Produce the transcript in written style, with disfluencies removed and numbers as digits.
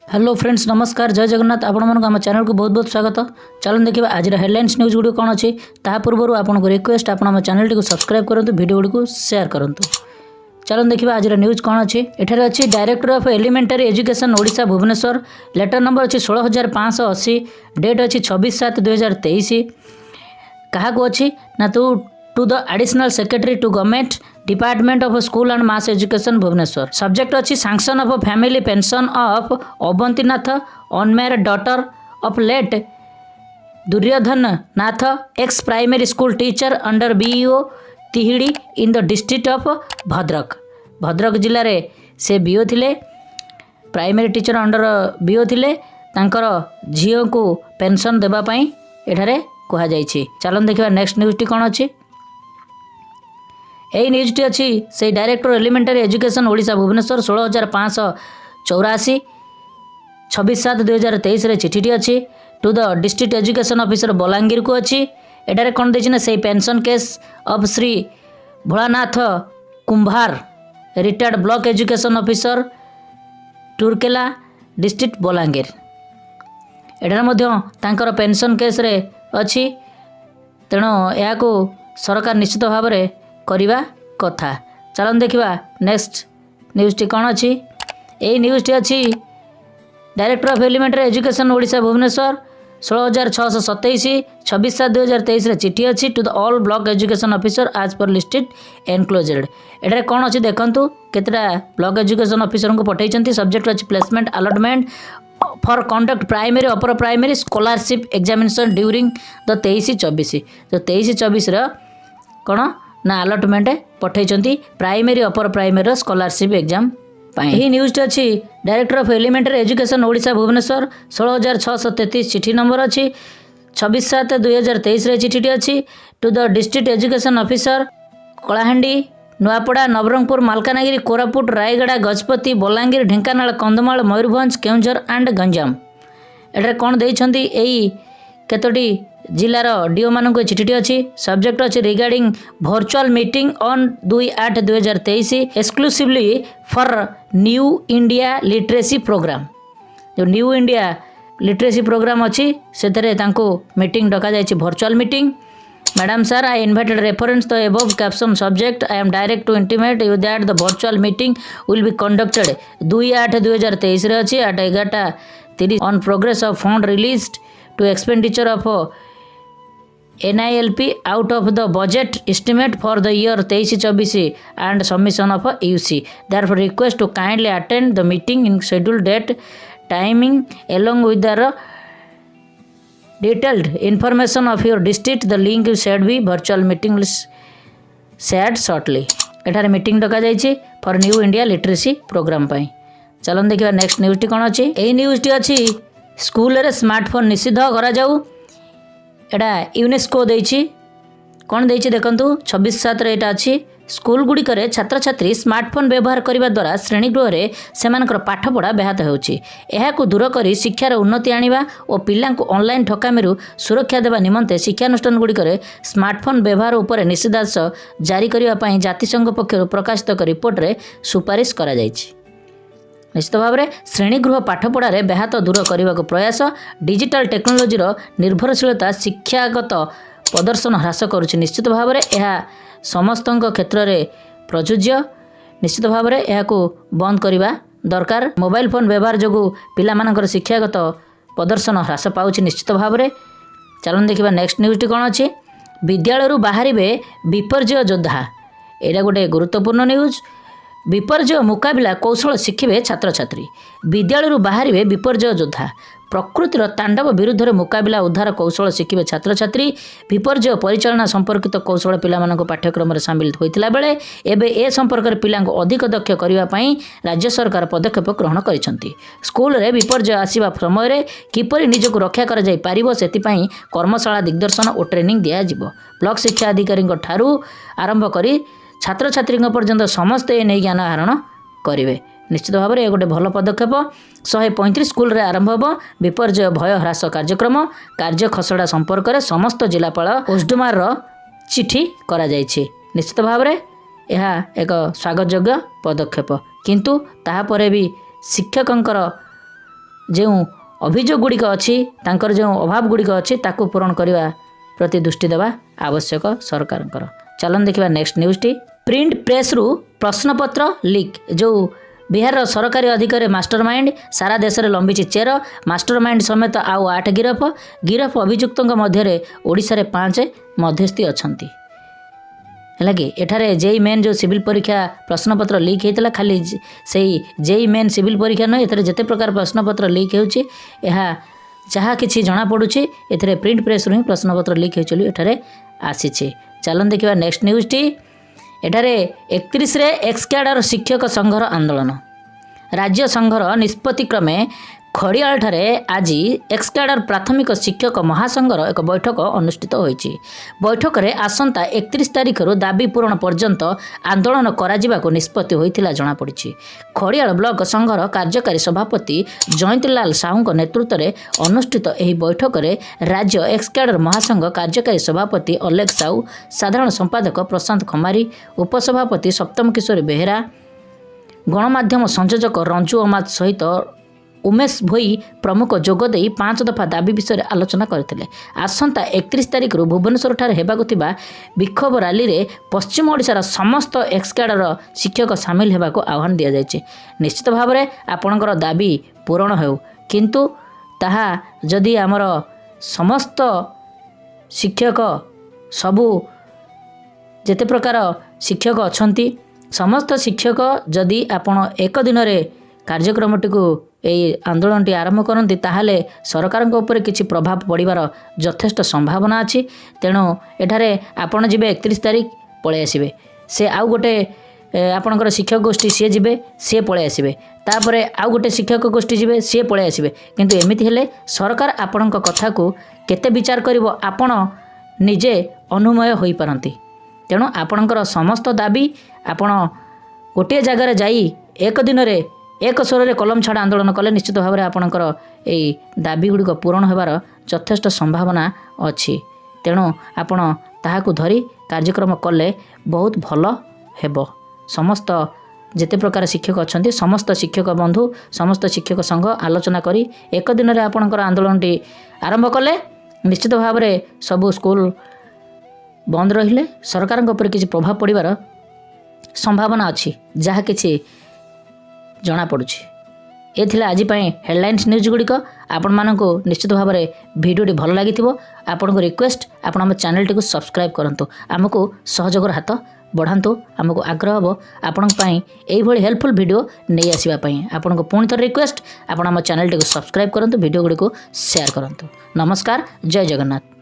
Hello friends नमस्कार जय जगन्नाथ आपण मन आम चैनल को बहुत बहुत स्वागत। चलो देखिए आज हेडलाइंस न्यूज गुड़ी कौन अच्छी ता पूर्व आपको रिक्वेस्ट आप चैनल टी सब्सक्राइब करूँ वीडियो गुड़ी को शेयर करूँ। चलो देखिए आज न्यूज कौन अच्छी एठार अच्छी director of elementary education Odisha Bhubaneswar letter number अच्छी 16,580 डेट अच्छी 26/7/2023 क्या अच्छी ना to the additional secretary to government department of school and mass education Bhubaneswar subject अच्छी sanction of family pension of Avantinath unmarried daughter of late Duryodhan Nath ex primary school teacher under BEO Tihidi in the district of Bhadrak जिले में से BO थिले primary teacher under BO थिले तांकर झील को pension देवाई एठारे कह जाइए। चलन देखा नेक्स्ट न्यूज टी कौन अच्छी यही न्यूजटी अच्छी से director elementary education Odisha Bhubaneswar 16,584 26/7/2023 चिठीटी अच्छी to the district education officer Balangir को अच्छी एटारे कौन देछि ना से pension case of Shri Bholanath Kumbhar retired block education officer Turekela district Balangir एटारे मध्य तांकर पेंशन केस रे अच्छी तेणु या सरकार निश्चित भाव में करवा कथा। चलन देखा नेक्स्ट न्यूजटी कौन अच्छी यही न्यूजटी अच्छी director of elementary education Odisha Bhubaneswar 16,627 26/7/2023 चिठी अच्छी to the all block education officer आज पर लिस्टेड एनक्लोजेड एटारे कौन अच्छी देखंतु केतेटा ब्लॉक एजुकेशन ऑफिसर को पठाई सब्जेक्ट अच्छी placement allotment for conduct primary upper primary scholarship examination during the 23-24 तो 23-24 कौन ना अलॉटमेंट पठाई primary upper primary scholarship exam यही न्यूज अच्छी director of elementary education Odisha Bhubaneswar 16,633 चिठी नंबर अच्छी 26/7/2023 चिठी अच्छी to the district education officer Kalahandi Nuapada Nabarangpur Malkangiri Koraput Rayagada Gajapati Balangir Dhenkanal Kandhamal Mayurbhanj Keonjhar and Ganjam एठारे कौन देइछंती एई केतोटी जिलार डीओ मानक चिठी अच्छी सब्जेक्ट अच्छी regarding virtual meeting on 2/8/2023 exclusively for new India literacy programme जो न्यू इंडिया लिटरेसी प्रोग्राम अच्छी से मीटिंग डका जाइए virtual meeting madam sir I invited reference the above caption subject I am direct to intimate you that the virtual meeting will be conducted 2/8/2023 अच्छी 11:30 on progress of fund released to expenditure of NILP out of the budget estimate for the year 23-24 and submission of UC. Therefore, request to kindly attend the meeting in scheduled date, timing along with the detailed information of your district. The link should be virtual meeting will shared shortly. एठारे meeting डका जाइए for new India literacy program पाई। चलन देखिए next news टी कौन अच्छी यही न्यूज टी अच्छी स्कूल रे स्मार्टफोन निषिद्ध करा जाऊ एटा यूनेस्को देछि कौन देछि देखंतु 26/7 रे एटा अच्छी स्कूल गुड़िक छात्र छात्री स्मार्टफोन व्यवहार करने द्वारा श्रेणीगृह में सेमानकर पाठपढ़ा व्याहत होउछि एहाकु दूर करी शिक्षार उन्नति आनिबा और पिलांकु ऑनलाइन ठकामीरु सुरक्षा देवा निमंते शिक्षानुष्ठान गुड़िक स्मार्टफोन व्यवहार उपर निषेधादेश जारी करने पई जातिसंघ पक्षरु प्रकाशित रिपोर्ट रे सुपारिश करा जाइछि। निश्चित भाव में श्रेणीगृह पाठपढ़ार व्याहत दूर करने को प्रयास डिजिटल टेक्नोलोजीर निर्भरशीलता शिक्षागत प्रदर्शन ह्रास करुच्ची निश्चित भाव में यह समस्त क्षेत्र में प्रযোज्य निश्चित भाव में यह बंद करने दरकार मोबाइल फोन व्यवहार जो पिलामानकर शिक्षागत प्रदर्शन ह्रास पाउछि निश्चित भाव में। चलन देखा नेक्स्ट न्यूज टी कौन अच्छी विद्यालय बाहर विपर्जय योद्धा एटा गोटे गुरुत्वपूर्ण न्यूज विपर्जय मुकाबला कौशल शिखिबे छात्र छात्री विद्यालय बाहर विपर्जय योद्धा प्रकृतिर तांडव विरुद्ध मुकाबला उद्धार कौशल शिखिबे छात्र छात्री विपर्जय परिचालना संपर्कित कौशल पिलामानक पाठ्यक्रम में सामिल होइतिला बेले एबे ए संपर्क में पिलांको अधिक दक्ष करने पई राज्य सरकार पदक्षेप ग्रहण करिसंती। स्कूल रे विपर्जय आसीबा समय रे किपरि निजको रक्षा करा जाय पारिबो सेतिपई कर्मशाला दिग्दर्शन और ट्रेनिंग दिया जिवो ब्लॉक शिक्षा अधिकारी ठारू आरंभ करी छात्र छात्री पर्यंत समस्ते नहीं ज्ञान आहरण करेंगे निश्चित भाव में गोटे भल पदक्षेप 135 स्कूल रे आरंभ हो विपर्जय भय ह्रास कार्यक्रम कार्य खसड़ा संपर्क में समस्त जिलापाल ओसडुमार चिठी करा जाइछि निश्चित भाव में यह एक स्वागतयोग्य पदक्षेप किंतु ताहापर भी शिक्षकंकर ଯେଉଁ ଅଭିଯୋଗ ଗୁଡ଼ିକ ଅଛି ତାଙ୍କର ଯେଉଁ ଅଭାବ ଗୁଡ଼ିକ ଅଛି ତାକୁ ପୂରଣ କରିବା ପ୍ରତି ଦୃଷ୍ଟି ଦେବା ଆବଶ୍ୟକ ସରକାରଙ୍କର। ଚାଲନ୍ତୁ ଦେଖିବା ନେକ୍ସଟ ନ୍ୟୁଜ୍ଟି। ପ୍ରିଣ୍ଟ ପ୍ରେସ୍ରୁ ପ୍ରଶ୍ନପତ୍ର ଲିକ୍। ଯେଉଁ ବିହାରର ସରକାରୀ ଅଧିକାରୀ ମାଷ୍ଟରମାଇଣ୍ଡ ସାରା ଦେଶରେ ଲମ୍ବିଛି ଚେର। ମାଷ୍ଟରମାଇଣ୍ଡ ସମେତ ଆଉ 8 ଗିରଫ। ଗିରଫ ଅଭିଯୁକ୍ତଙ୍କ ମଧ୍ୟରେ ଓଡ଼ିଶାରେ 5 ମଧ୍ୟସ୍ଥି ଅଛନ୍ତି। ହେଲା କି ଏଠାରେ ଜେଇ ମେନ୍ ଯେଉଁ ସିଭିଲ୍ ପରୀକ୍ଷା ପ୍ରଶ୍ନପତ୍ର ଲିକ୍ ହେଇଥିଲା, ଖାଲି ସେଇ ଜେଇ ମେନ୍ ସିଭିଲ୍ ପରୀକ୍ଷା ନୁହେଁ, ଏଥିରେ ଯେତେ ପ୍ରକାର ପ୍ରଶ୍ନପତ୍ର ଲିକ୍ ହେଉଛି ଏହା ଯାହା କିଛି ଜଣାପଡ଼ୁଛି ଏଥିରେ ପ୍ରିଣ୍ଟ ପ୍ରେସ୍ରୁ ହିଁ ପ୍ରଶ୍ନପତ୍ର ଲିକ୍ ହେଉଛି ବୋଲି ଏଠାରେ ଆସିଛି। ଚାଲନ୍ତୁ ଦେଖିବା ନେକ୍ସଟ ନ୍ୟୁଜ୍ଟି। ଏଠାରେ 31ରେ ଏକ୍ସକ୍ୟାଡ଼ର ଶିକ୍ଷକ ସଂଘର ଆନ୍ଦୋଳନ। ରାଜ୍ୟ ସଂଘର ନିଷ୍ପତ୍ତି କ୍ରମେ ଖଡ଼ିଆଳଠାରେ ଆଜି ଏକ୍ସକ୍ୟାଡ଼ର ପ୍ରାଥମିକ ଶିକ୍ଷକ ମହାସଂଘର ଏକ ବୈଠକ ଅନୁଷ୍ଠିତ ହୋଇଛି। ବୈଠକରେ ଆସନ୍ତା 31 ତାରିଖରୁ ଦାବି ପୂରଣ ପର୍ଯ୍ୟନ୍ତ ଆନ୍ଦୋଳନ କରାଯିବାକୁ ନିଷ୍ପତ୍ତି ହୋଇଥିଲା ଜଣାପଡ଼ିଛି। ଖଡ଼ିଆଳ ବ୍ଲକ ସଂଘର କାର୍ଯ୍ୟକାରୀ ସଭାପତି ଜୟନ୍ତୀଲାଲ ସାହୁଙ୍କ ନେତୃତ୍ୱରେ ଅନୁଷ୍ଠିତ ଏହି ବୈଠକରେ ରାଜ୍ୟ ଏକ୍ସକ୍ୟାଡ଼ର ମହାସଂଘ କାର୍ଯ୍ୟକାରୀ ସଭାପତି ଅଲେଖ ସାହୁ, ସାଧାରଣ ସମ୍ପାଦକ ପ୍ରଶାନ୍ତ ଖମାରୀ, ଉପସଭାପତି ସପ୍ତମ କିଶୋର ବେହେରା, ଗଣମାଧ୍ୟମ ସଂଯୋଜକ ରଞ୍ଜୁ ଅମାତ ସହିତ ଉମେଶ ଭୋଇ ପ୍ରମୁଖ ଯୋଗଦେଇ 5 ଦଫା ଦାବି ବିଷୟରେ ଆଲୋଚନା କରିଥିଲେ। ଆସନ୍ତା 31 ତାରିଖରୁ ଭୁବନେଶ୍ୱରଠାରେ ହେବାକୁ ଥିବା ବିକ୍ଷୋଭ ରାଲିରେ ପଶ୍ଚିମ ଓଡ଼ିଶାର ସମସ୍ତ ଏକ୍ସକ୍ୟାଡ଼ର ଶିକ୍ଷକ ସାମିଲ ହେବାକୁ ଆହ୍ୱାନ ଦିଆଯାଇଛି। ନିଶ୍ଚିତ ଭାବରେ ଆପଣଙ୍କର ଦାବି ପୂରଣ ହେଉ, କିନ୍ତୁ ତାହା ଯଦି ଆମର ସମସ୍ତ ଶିକ୍ଷକ ସବୁ ଯେତେ ପ୍ରକାର ଶିକ୍ଷକ ଅଛନ୍ତି ସମସ୍ତ ଶିକ୍ଷକ ଯଦି ଆପଣ ଏକ ଦିନରେ କାର୍ଯ୍ୟକ୍ରମଟିକୁ ଏହି ଆନ୍ଦୋଳନଟି ଆରମ୍ଭ କରନ୍ତି ତାହେଲେ ସରକାରଙ୍କ ଉପରେ କିଛି ପ୍ରଭାବ ପଡ଼ିବାର ଯଥେଷ୍ଟ ସମ୍ଭାବନା ଅଛି। ତେଣୁ ଏଠାରେ ଆପଣ ଯିବେ 31 ତାରିଖ ପଳେଇ ଆସିବେ, ସେ ଆଉ ଗୋଟେ ଆପଣଙ୍କର ଶିକ୍ଷକ ଗୋଷ୍ଠୀ ସିଏ ଯିବେ, ସିଏ ପଳେଇ ଆସିବେ, ତାପରେ ଆଉ ଗୋଟେ ଶିକ୍ଷକ ଗୋଷ୍ଠୀ ଯିବେ, ସିଏ ପଳେଇ ଆସିବେ। କିନ୍ତୁ ଏମିତି ହେଲେ ସରକାର ଆପଣଙ୍କ କଥାକୁ କେତେ ବିଚାର କରିବ ଆପଣ ନିଜେ ଅନୁମୟ ହୋଇପାରନ୍ତି। ତେଣୁ ଆପଣଙ୍କର ସମସ୍ତ ଦାବି ଆପଣ ଗୋଟିଏ ଜାଗାରେ ଯାଇ ଏକ ଦିନରେ ଏକ ସ୍ୱରରେ କଲମ ଛାଡ଼ ଆନ୍ଦୋଳନ କଲେ ନିଶ୍ଚିତ ଭାବରେ ଆପଣଙ୍କର ଏହି ଦାବି ଗୁଡ଼ିକ ପୂରଣ ହେବାର ଯଥେଷ୍ଟ ସମ୍ଭାବନା ଅଛି। ତେଣୁ ଆପଣ ତାହାକୁ ଧରି କାର୍ଯ୍ୟକ୍ରମ କଲେ ବହୁତ ଭଲ ହେବ। ସମସ୍ତ ଯେତେ ପ୍ରକାର ଶିକ୍ଷକ ଅଛନ୍ତି ସମସ୍ତ ଶିକ୍ଷକ ବନ୍ଧୁ ସମସ୍ତ ଶିକ୍ଷକ ସଂଘ ଆଲୋଚନା କରି ଏକ ଦିନରେ ଆପଣଙ୍କର ଆନ୍ଦୋଳନଟି ଆରମ୍ଭ କଲେ ନିଶ୍ଚିତ ଭାବରେ ସବୁ ସ୍କୁଲ ବନ୍ଦ ରହିଲେ ସରକାରଙ୍କ ଉପରେ କିଛି ପ୍ରଭାବ ପଡ଼ିବାର ସମ୍ଭାବନା ଅଛି, ଯାହା କିଛି ଜଣାପଡ଼ୁଛି। ଏ ଥିଲା ଆଜି ପାଇଁ ହେଡ଼ଲାଇନ୍ସ ନ୍ୟୁଜ୍ ଗୁଡ଼ିକ। ଆପଣମାନଙ୍କୁ ନିଶ୍ଚିତ ଭାବରେ ଭିଡ଼ିଓଟି ଭଲ ଲାଗିଥିବ। ଆପଣଙ୍କୁ ରିକ୍ୱେଷ୍ଟ ଆପଣ ଆମ ଚ୍ୟାନେଲଟିକୁ ସବସ୍କ୍ରାଇବ୍ କରନ୍ତୁ, ଆମକୁ ସହଯୋଗର ହାତ ବଢ଼ାନ୍ତୁ। ଆମକୁ ଆଗ୍ରହ ହେବ ଆପଣଙ୍କ ପାଇଁ ଏଇଭଳି ହେଲ୍ପଫୁଲ୍ ଭିଡ଼ିଓ ନେଇ ଆସିବା ପାଇଁ। ଆପଣଙ୍କୁ ପୁଣି ଥରେ ରିକ୍ୱେଷ୍ଟ ଆପଣ ଆମ ଚ୍ୟାନେଲଟିକୁ ସବସ୍କ୍ରାଇବ୍ କରନ୍ତୁ, ଭିଡ଼ିଓ ଗୁଡ଼ିକୁ ସେୟାର କରନ୍ତୁ। ନମସ୍କାର, ଜୟ ଜଗନ୍ନାଥ।